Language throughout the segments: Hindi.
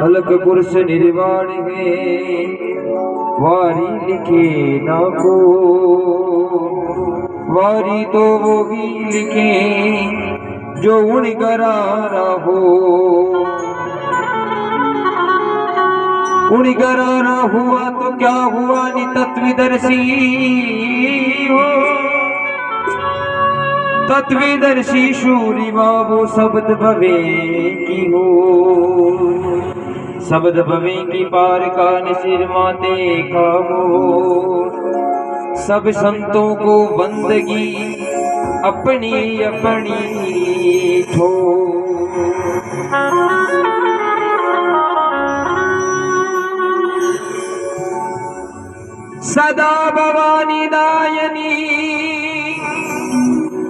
अलग पुरुष निर्वाण है वारी लिखे ना को, वारी तो वो ही लिखे जो उन करारा हो, उन करारा हुआ तो क्या हुआ नि तत्वदर्शी हो, तत्वदर्शी शूरिमा वो शब्द भवे की हो, शब्द भवे की पार का निशिर माते खामो, सब संतों को बंदगी अपनी अपनी छो। सदा भवानी दायनी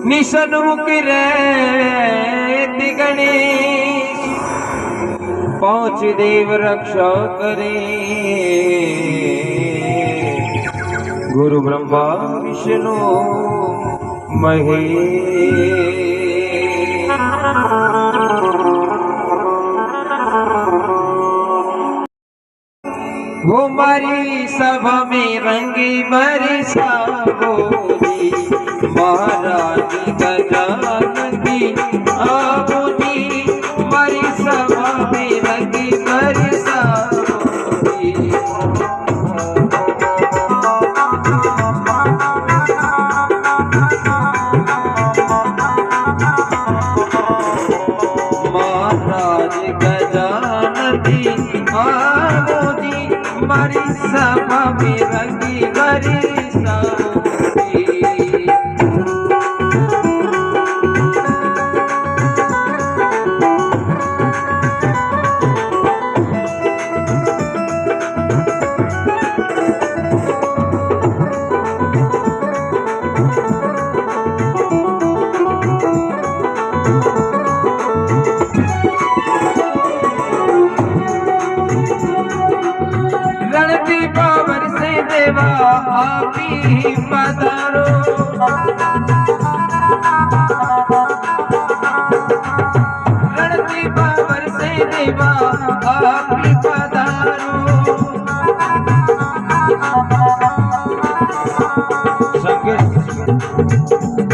निसन्मुख रहती गणेश, पांच देव रक्षा करे गुरु ब्रह्मा विष्णु महेश। वो मारी सभा में रंग बरसाओ जी, महाराज गजानंदी आओ जी, मारी सभा में रंग बरसाओ जी। महाराज गजानंदी आओ जी, मारी सभा में रंगी बरसाओ जी। रणती पावर से देवा आप ही पधारो, रणती पावर से देवा आप ही पधारो, संग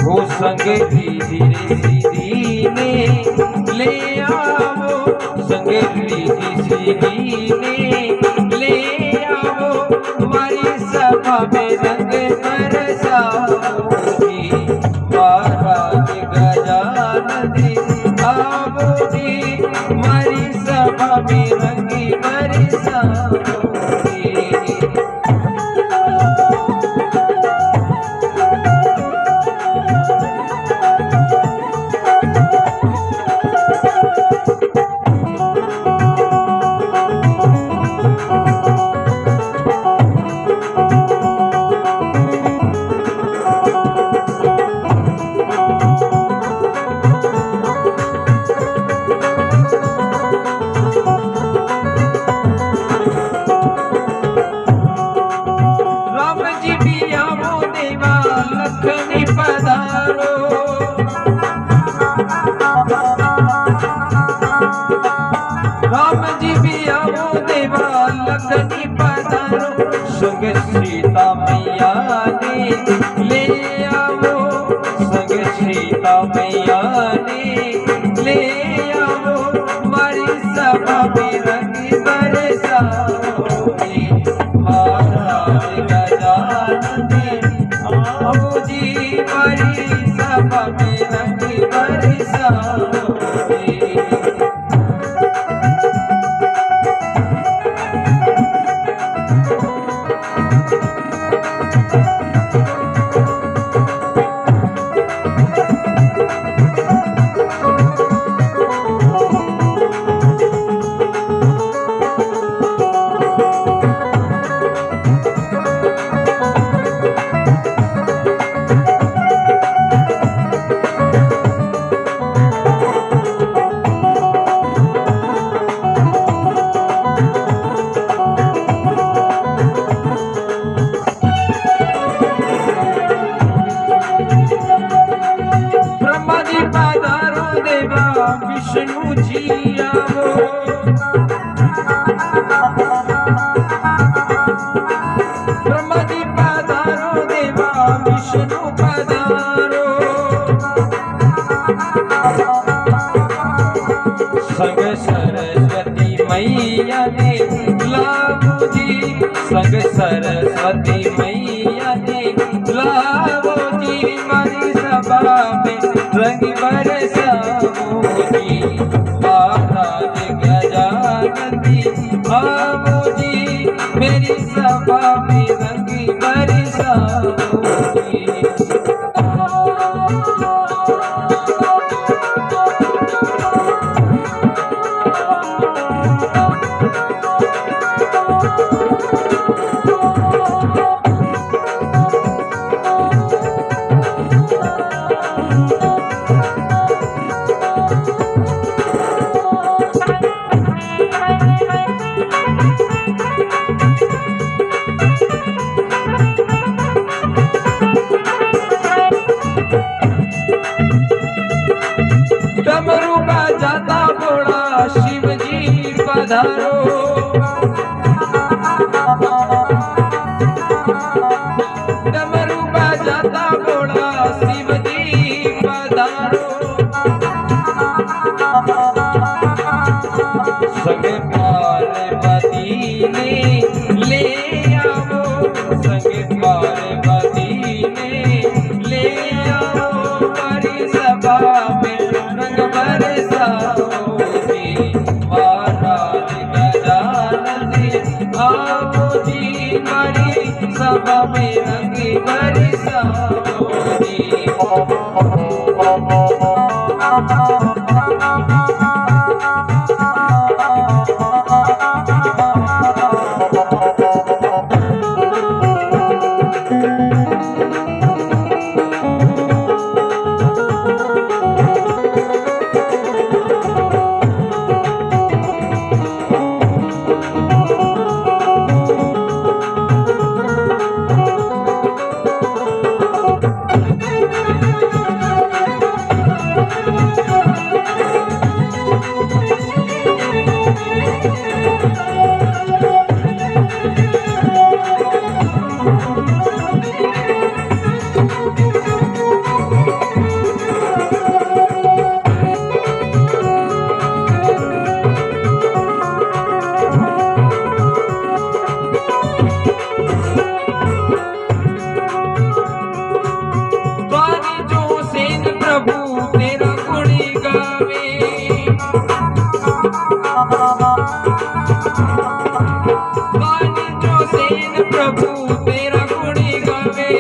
वो संग धीरे सीधी ले आओ, संग धीरे ले आओ, हमारी सभा में रंग बरसाओ जी, महाराज गजानंदी आओ जी, हमारी सभा में रंग बरसाओ जी। राम जी भी आओ देवा लखनी पधारो, संग सीता मैया ने ले आओ, संग सीता मैया ने ले आओ, हमारी सभा में रंग बरसाओ जी, महाराज गजानंदी आओ जी, हमारी सभा में रंग बरसाओ जी। विष्णु जी आओ, सरस्वती मैया ने लाओ जी, संग सरस्वती मैया ने लाओ जी, हमारी सभा में रंग बरसाओ जी। महाराज गजानन जी आओ जी, मेरी सभा में रंग बरसाओ जी। डमरू बजाता घोड़ा शिव जी पधारो, डमरू बजाता घोड़ा शिव जी पधारो। संग पार्वती ने ले आओ, संग पार्वती ने ले आओ, हमारी सभा में रंग बरसाओ जी। महाराज गजानन जी आओ जी, हमारी सभा में रंग बरसाओ जी। प्रभु तेरा गुणी गावे,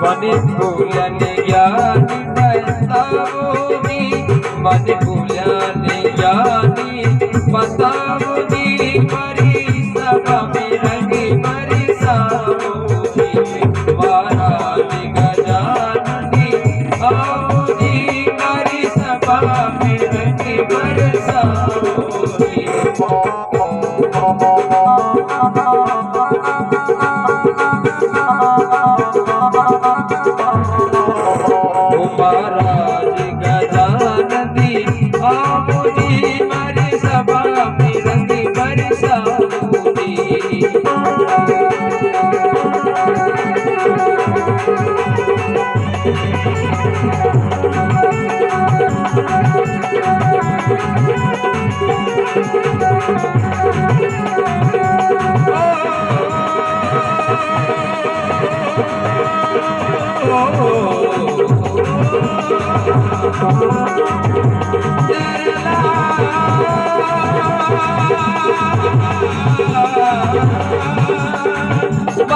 मन भूलन ज्ञान बताओ जी, मन भूलन ज्ञानी बताओ जी, हमारी सभा में रंग बरसाओ जी। महाराज गजानन जी आओ जी, हमारी सभा में रंग बरसाओ जी। महाराज गजानन जी आओ जी, हमारी सभा में रंग बरसाओ जी।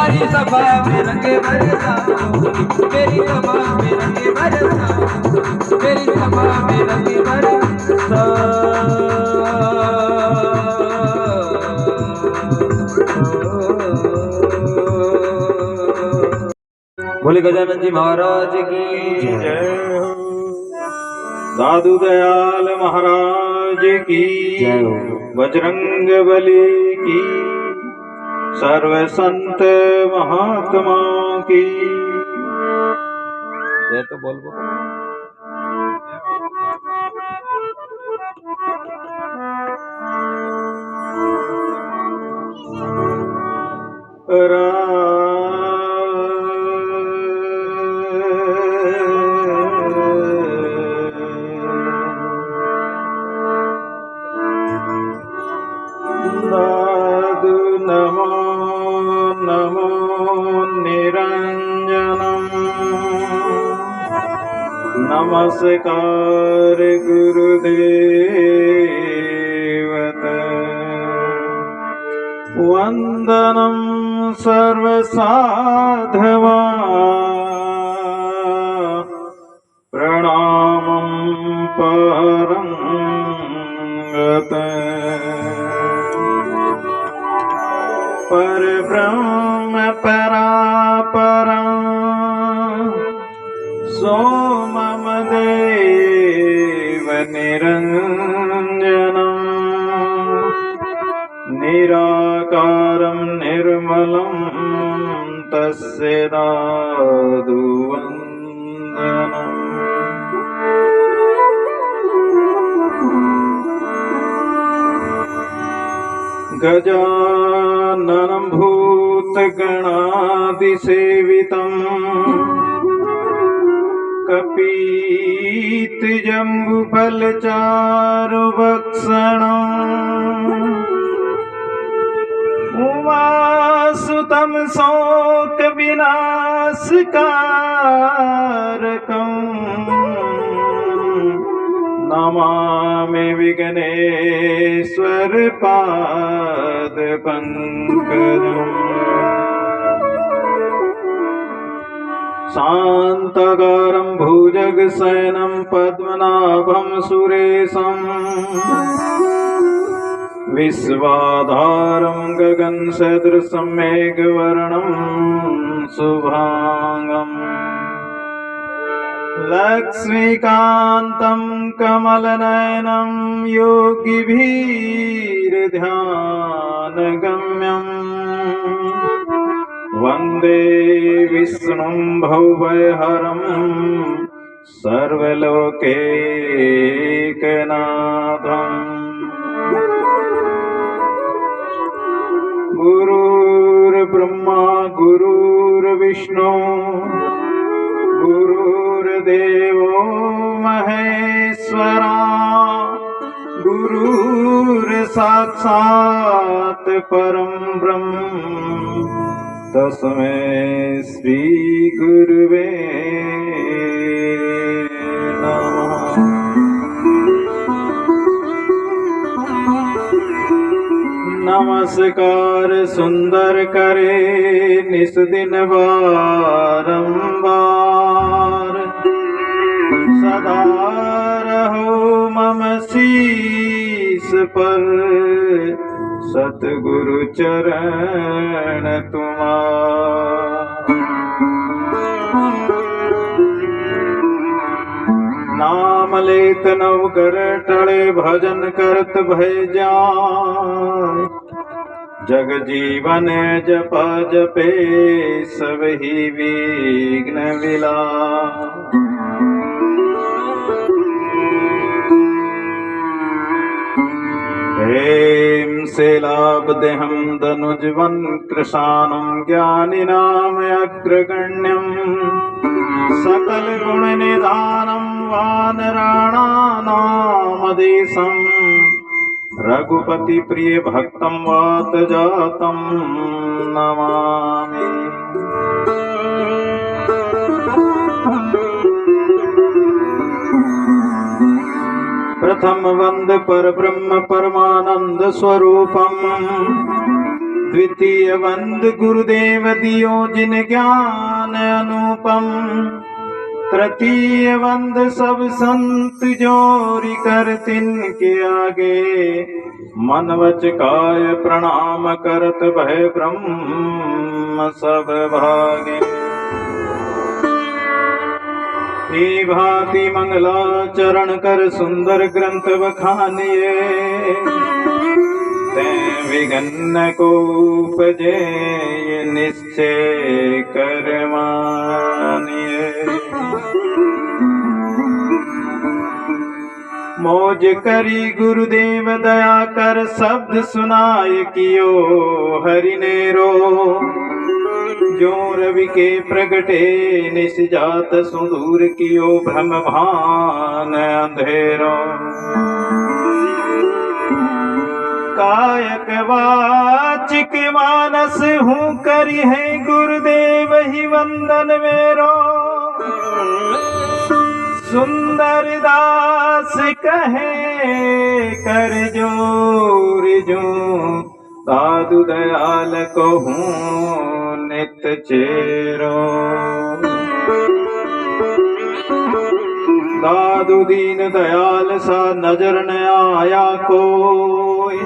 मेरी सभा में रंग बरसाओ, मेरी सभा में रंग बरसाओ, मेरी सभा में रंग बरसाओ। बोले गजानन जी महाराज की जय हो। दादू दयाल महाराज की जय हो। बजरंग बली की, सर्व संत महात्मा की जय। तो बोल बो नमस्कार गुरुदेवत वंदनं सर्वसाधवा प्रणामं परं गत परब्रह्म परापरं सोमम देव निरञ्जनं निराकारं निर्मलं तस्य दादुवन्दनम् गजाननं भूतगणादिसेवितं कपीतजम्बुफलचारुभक्षणम् उमासुतं शोकविनाशकारकम् नमामि विघ्नेश्वर पादपङ्कजम् शान्ताकारं भुजगशयनं पद्मनाभं सुरेशं विश्वाधारं गगनसदृशं मेघवर्णं शुभांगम् लक्ष्मीकान्तं कमलनयनं योगिभिर्ध्यानगम्यम् वन्दे विष्णुं भवभयहरं सर्वलोकैकनाथम् गुरुर्ब्रह्मा गुरुर्विष्णु गुरुर्देवो महेश्वरा गुरुर्साक्षात् परं ब्रह्म तस्मै श्री गुरुवे नमः। नमस्कार सुंदर करे निस दिन बारंबार सदा रहो मम शीस पर सतगुरु चरण तुम्हार। नाम लेत नवकर टले भजन करत भय जाय जग जीवन जप जपे सब ही विघ्न विला। प्रेम से लाभ देहम दनुजवन कृशानं ज्ञानिनाम अग्रगण्यम सकल गुण निधानम वानराणानामदेशं रघुपति प्रिय भक्तं वात जातं नमामि। प्रथम वंद पर ब्रह्म परमानंद स्वरूपम द्वितीय वंद गुरुदेव दियो जिन ज्ञान अनुपम तृतीय वंद सब संत जोरी कर तिनके आगे मन वच काय प्रणाम करत भय ब्रह्म सब भागे। हे भांति मंगलाचरण कर सुंदर ग्रंथ बखानिए ते विघ्न को उपजे ये निश्चय कर मानिए। मौज करी गुरुदेव दया कर शब्द सुनाय कियो हरि नेरो जो रवि के प्रगटे निस जात सुदूर कियो भ्रम भान अंधेरो। कायक वाचिक मानस हूँ करी है गुरुदेव ही वंदन मेरो सुंदर दास कहे कर जोर जो दादू दयाल को हूँ नित चेरो। दादू दीन दयाल सा नजर न आया कोई,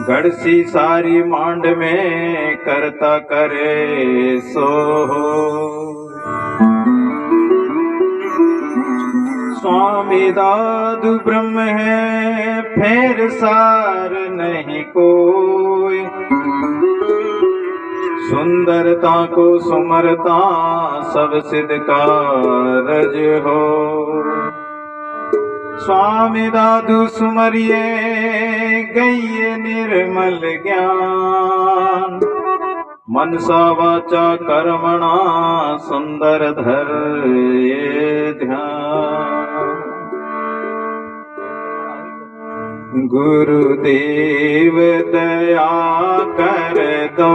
गड़सी सारी मांड में करता करे सो। स्वामी दादू ब्रह्म है फेर सार नहीं कोई, सुंदरता को सुमरता सब सिद्ध कारज हो। स्वामी दादू सुमरिए गई निर्मल ज्ञान, मनसा वाचा कर्मणा सुंदर धर ये ध्यान। गुरुदेव दया कर दो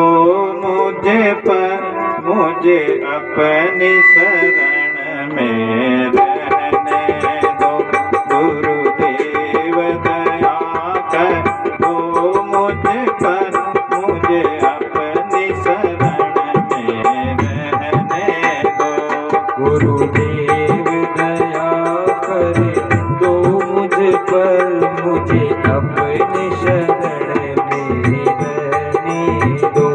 मुझे पर, मुझे अपनी शरण में रहने दो। गुरुदेव दया कर दो मुझे पर, मुझे अपनी शरण में रहने दो। गुरुदेव दया कर दो मुझ पर, मुझे अपनी शरण में रहने दो।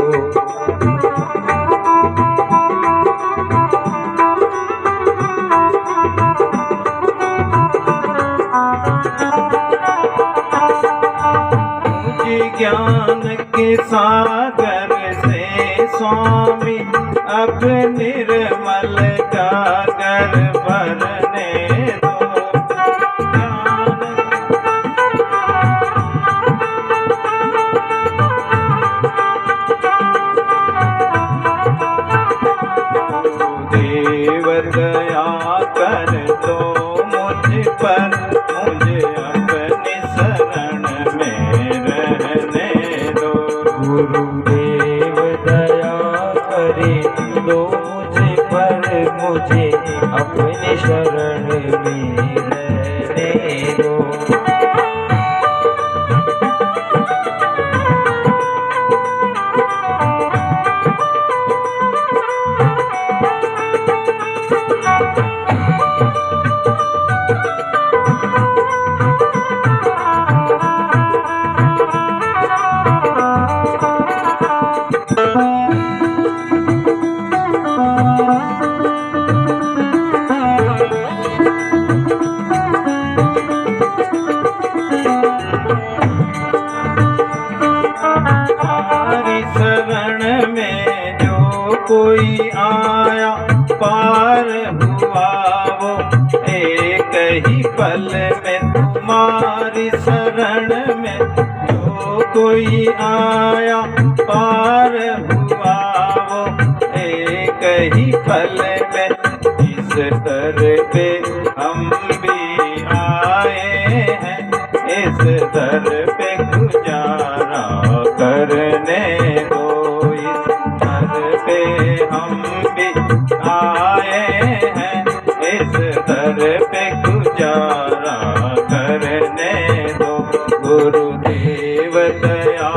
मुझे ज्ञान के सागर से स्वामी अब निर्मल गागर भरने दो। देव दया कर दो मुझ पर, मुझे अपनी शरण में रहने दो। गुरुदेव दया करे दो मुझ पर, मुझे अपनी शरण में रहने दो। कोई आया पार हुआ वो एक ही पल में, तुम्हारी शरण में जो कोई आया पार हुआ वो एक ही पल में। इस दर पे हम भी आए हैं, इस दर पे गुजारा करने दो। पे हम भी आए हैं, इस दर पे गुजारा करने दो। गुरुदेव दया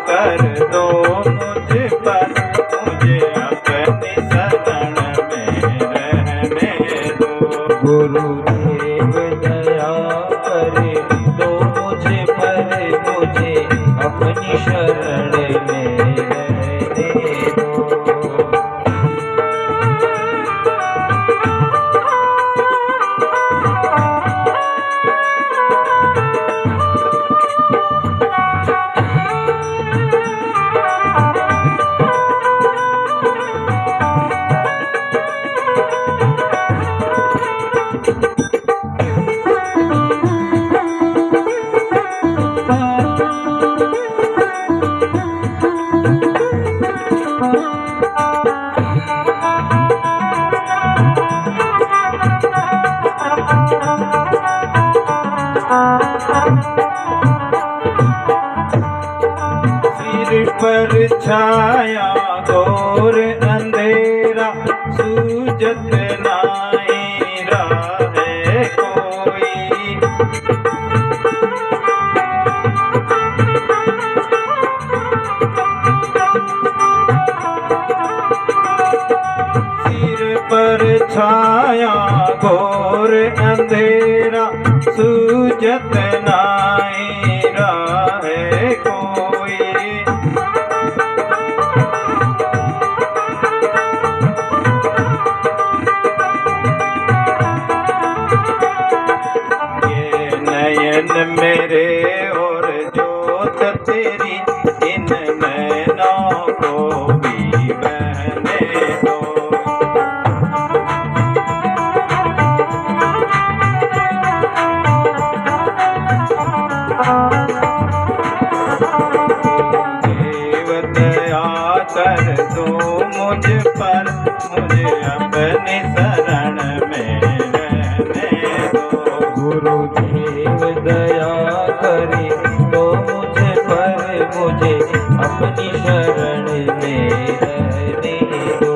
कर दो मुझ पर, मुझे अपनी शरण में रहने दो। गुरुदेव दया करे दो मुझ पर, मुझे अपनी शरण में रहने दो। सिर पर छाया घोर अंधेरा, सूझत नाई राहे पर छाया घोर अंधेरा सूझत नाई राहे कोई। ये नयन मेरे और जोत तेरी इन नैनों को भी बहने दो। कर दो मुझ पर मुझे अपनी शरण में रहने दो। गुरुदेव दया करे तो मुझ पर मुझे अपनी शरण में रहने दो।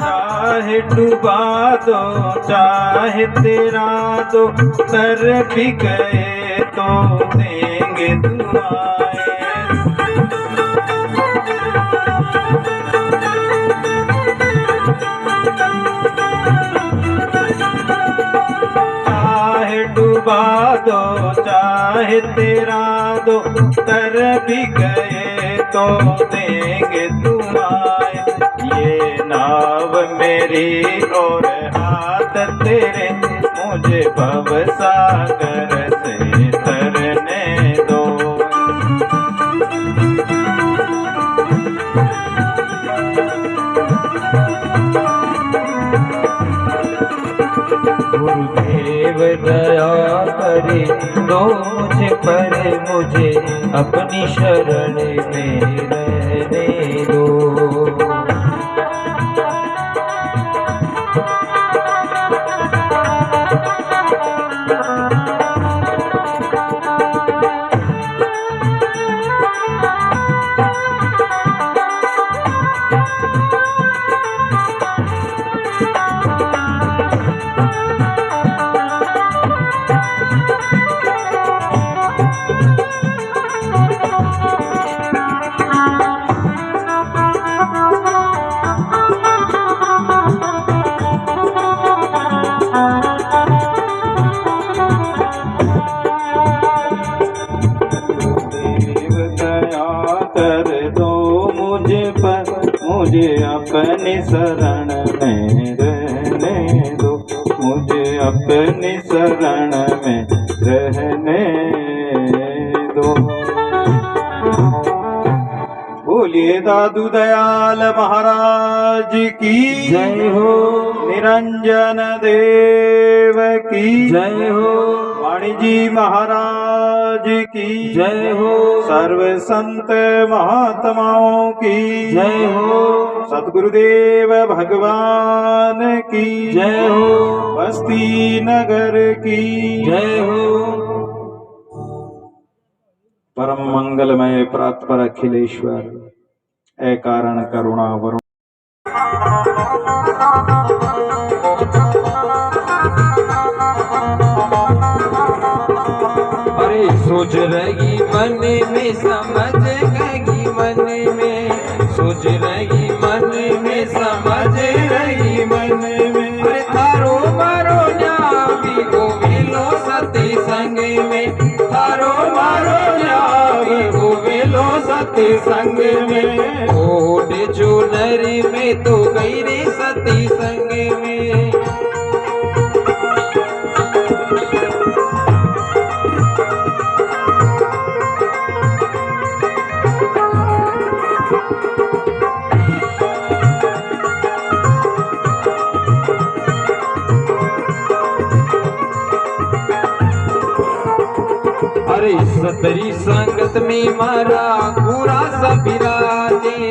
चाहे डुबा दो चाहे तेरा दो तर भी गए तो देंगे दुआएं। चाहे डुबा दो चाहे तेरा दो तर भी गए तो देंगे दुआएं। ये नाव मेरी और हाथ तेरे मुझे भव सागर से तरने दो। गुरुदेव दया करे तो मुझ पर मुझे अपनी शरण में रहने दो। कर दो मुझे पर मुझे अपनी शरण में रहने दो। मुझे अपनी शरण में रहने दो। बोलिए दादू दयाल महाराज की जय हो। निरंजन देव की जय हो। वाणी जी महाराज की जय हो। सर्व संत महात्माओं की जय हो। सद्गुरुदेव भगवान की जय हो। बस्ती नगर की जय हो। परम मंगलमय प्रातपर अखिलेश्वर ए कारण करुणा वरुण। अरे सोच रही मन में समझ गई मन में सोच रही मन में समझ रही मन में। अरे थारो मारो न्यावी को मिलो सत सती संग में थारो मारो जावे गोवेलो सती संग में ओढ़े चुनरी में तो गई रे सती संग में। अरे सतरी संगत में मारा पूरा सब विराजे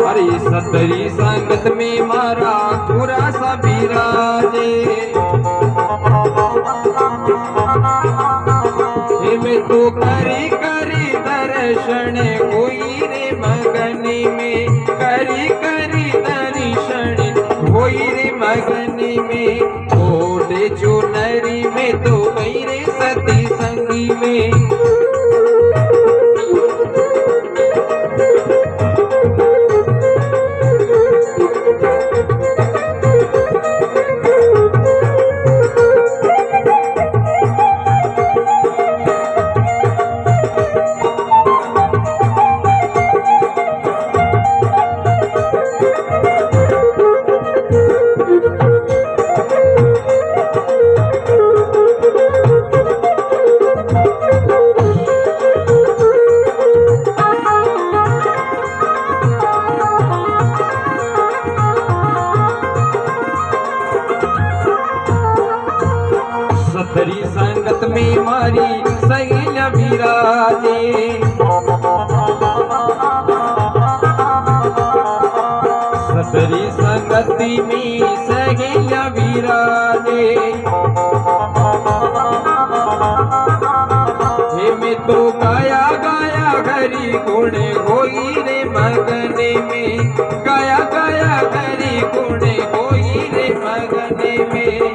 अरे सतरी संगत में मारा पूरा सब विराजे में तो करी करी दर्शन कोई रे मगन में करी करी दर्शन कोई रे मगन में ओढ़े चुनरी में तो गई रे सती संगी में। सतरी संगत में मारी सैल विराजे सतरी संगति में सैल विराजे में तो गाया गाया हरि गुण होई रे मगन में गाया गाया हरि गुण होई रे मगन में।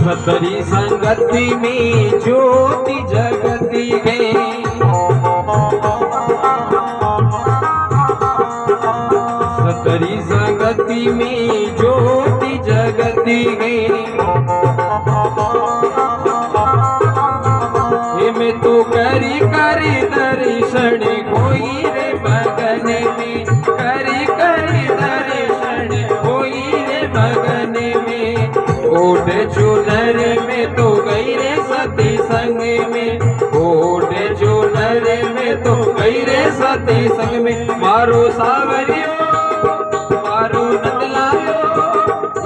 सतरी संगति में ज्योति जगती है सतरी संगति में ज्योति जगती है में तो करी करी दर्शन कोई रे मगन में करी करी दर्शन कोई रे मगन में ओढ़े चुनर में तो गई रे सती संग में ओढ़े चुनर में तो गई रे सती संग में मारो सावरियो मारो नंदलालो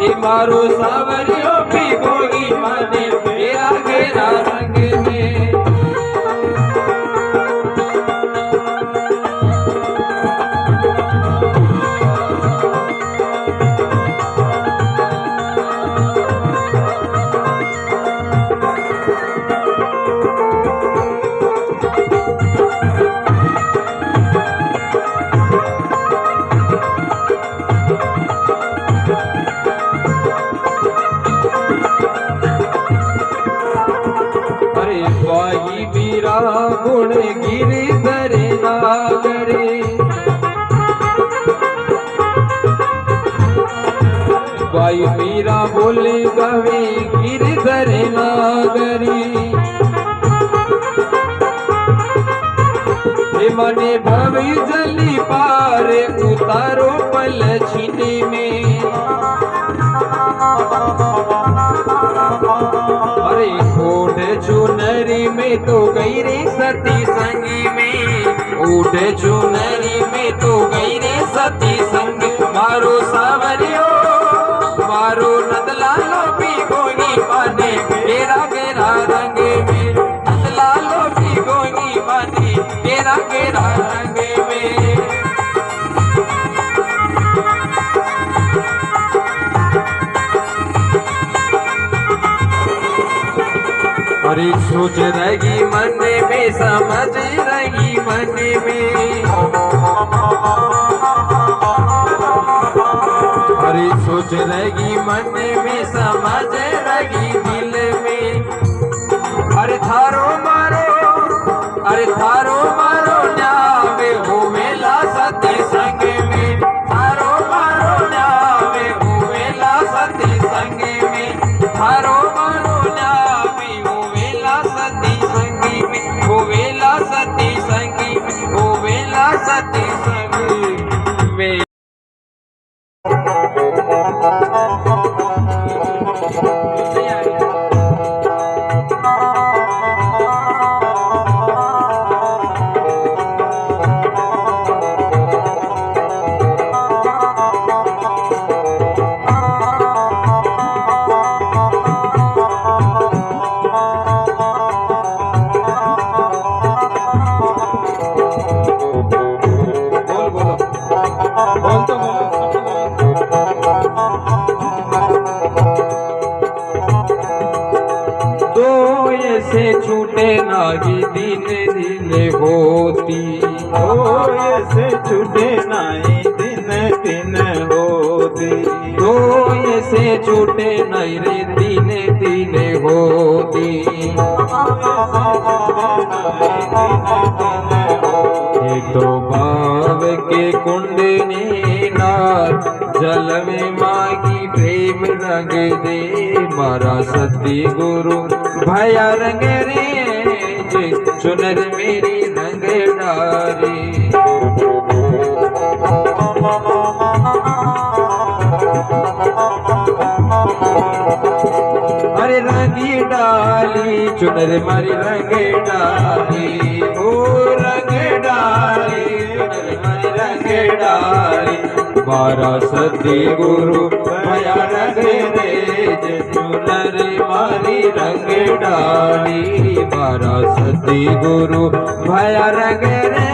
ये मारो सावरियो भिगोगी माने मेरा घेरा रंग में। बाई मीरा गुण गिरधर नागरे बाई मीरा बोले गवे गिरधर नागरी मने भवि जली पार उतारो पल छीने में अरे ओढ़ चुनरी में तो गई रे सती संगी में ओढ़ चुनरी में तो गई रे सती संग मारो सावरियो मारो नंदलालो भिगोगी पाने गेरा गेरा रंग में नंदलालो भिगोगी पाने गेरा गेरा रंग में। अरे सोच रही मन में समझ रही मन में, अरे सोच रही मन में समझ रही दिल में। अरे थारो मारो न्यावे होवेला सती संग में, थारो मारो न्यावे होवेला सती संग में, थारो मारो न्यावे होवेला सती संग में, होवेला सती संग में, होवेला सती संग में। से छूटे नागी दिन दिन होती, से छूटे नाई दिन दिन होती, से छूटे नहीं रे दिन दिन होती। एक तो भाव के कुंड ने नार जल में मांगी प्रेम रंग दे, मारा सती गुरु भया रंग रे, चुनर मेरी रंग डारी। अरे रंगी डाली चुनर मारी रंग डाली, ओ रंग डाली चुनर मारी रंग डाली, मारा सती गुरु भया रंग दे, चुनर मारी रंग डाली, मारा सती गुरु भया रंग रे,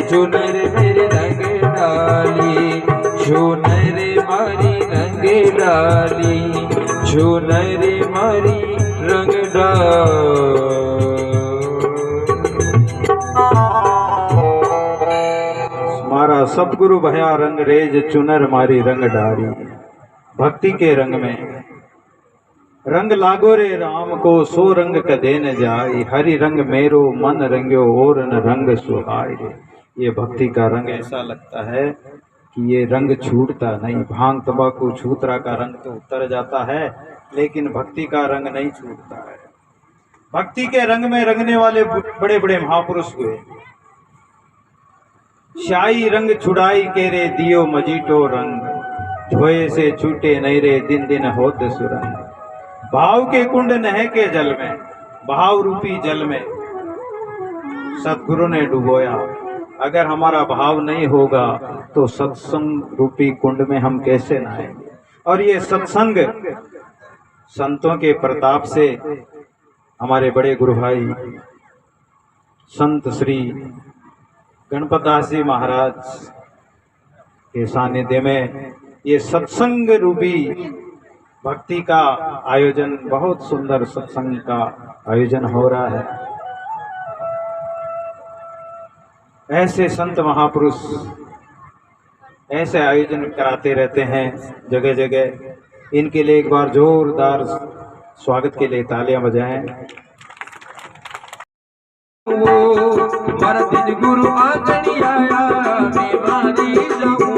चुनर मेरी रंग डाली, चुनर मारी रंग डाली, चुनर मारी रंग डाली। मारा सतगुरु भया रंग रेज, चुनर मारी रंग डारी। भक्ति के रंग में रंग लागो रे राम को, सो रंग कदे न जाई, हरि रंग मेरो मन रंग्यो और न रंग सुहाई रे। ये भक्ति का रंग ऐसा लगता है कि ये रंग छूटता नहीं। भांग तंबाकू छूतरा का रंग तो उतर जाता है, लेकिन भक्ति का रंग नहीं छूटता है। भक्ति के रंग में रंगने वाले बड़े बड़े महापुरुष हुए। शाही रंग छुड़ाई के रे दियो मजीटो रंग, धोए से छूटे नहीं रे दिन दिन होत सुरंग। भाव के कुंड नह के जल में, भाव रूपी जल में सतगुरु ने डुबोया। अगर हमारा भाव नहीं होगा तो सत्संग रूपी कुंड में हम कैसे नहाएंगे। और ये सत्संग संतों के प्रताप से हमारे बड़े गुरु भाई संत श्री गणपत दास जी महाराज के सानिध्य में ये सत्संग रूपी भक्ति का आयोजन, बहुत सुंदर सत्संग का आयोजन हो रहा है। ऐसे संत महापुरुष ऐसे आयोजन कराते रहते हैं जगह जगह। इनके लिए एक बार जोरदार स्वागत के लिए तालियां बजाएं। दिन गुरु आंगनी आया, मेवारी जाऊं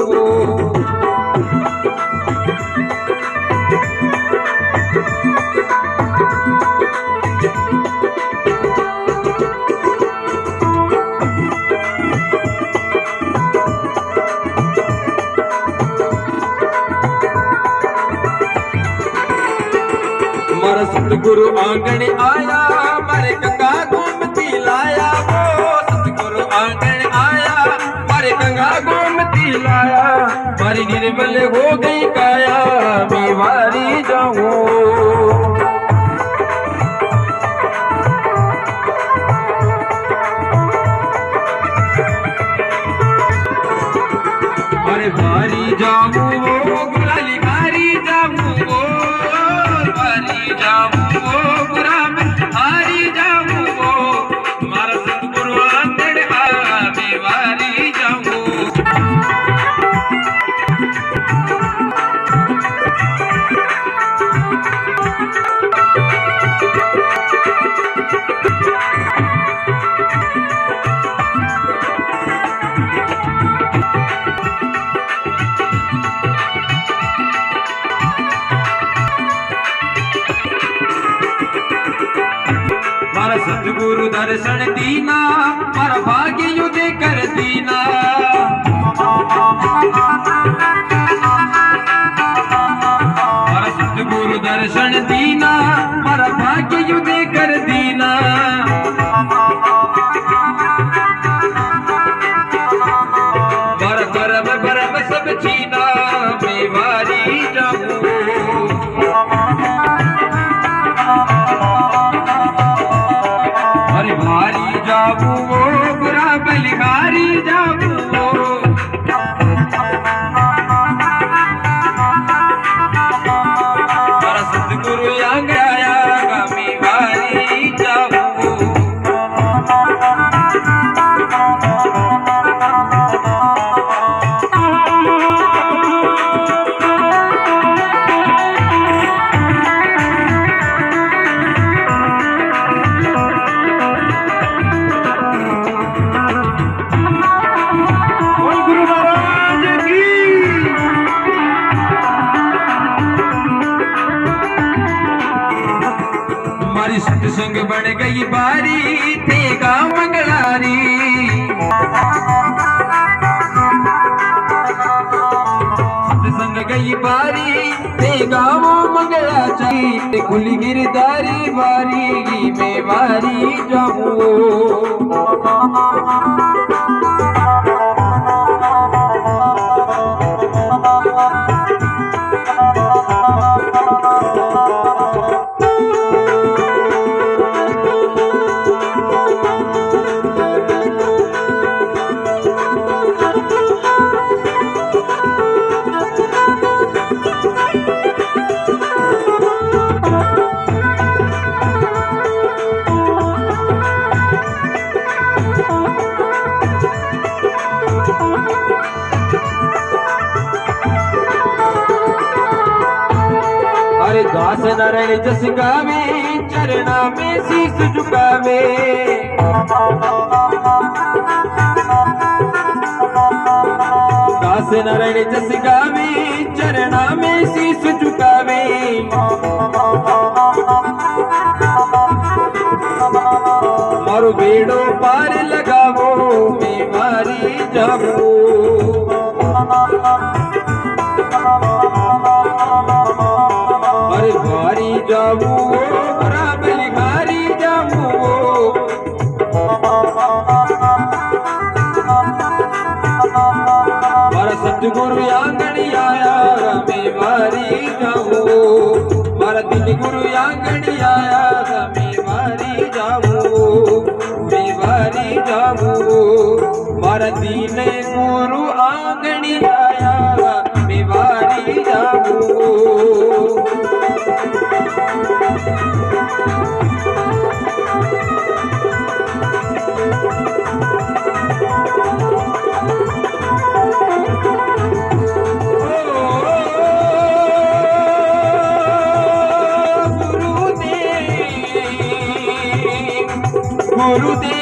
मारा सतगुरु आंगन आया, मारे गंगा गोमती लाया। वो सतगुरु आंगन आया, मारे गंगा गोमती लाया। मारी निर्मल हो गई काया, मेवारी जाऊं मारे भारी जाऊं वो गुलाली भारी जाऊं वो, भारी जाऊं वो बुरा में मारा सतगुरु दर्शन दीना, मारा भाग्य युद्ध कर दीना। मारा सतगुरु दर्शन दीना, मारा भाग्य युद्ध कर दीना। मारा करम परम सब छीना, बेवारी जाऊं। अरे भारी जाऊं वो बुरा बलिहारी जाऊं। मारा सतगुरु आंग आया गामी वारी जाऊं। हमारी सत्संग बन गई बारी, थे गाँव मंगलारी। सत्संग गई बारी, थे गाँव मंगला चाहिए। खुली गिरदारी बारी में बारी जाऊं। अरे दास नारायण जस गावे, चरणा में शीस झुकावे। दास नारायण जस गावे, चरणा में शीस झुकावे। मारो बेड़ो पार लगावो, मैं मारी जाऊं। अरे भारी जाऊं बुरा बलिहारी जाऊं। मारा सतगुरु आंगणी आया, मैं मारी जाऊं। मारा दिल गुरु आंगणी आया, मैं मारी जाऊं। मैं मारी जाऊं। मारा दिल गुरु आंगणी आया, मैं मारी जाऊं। गुरुदेव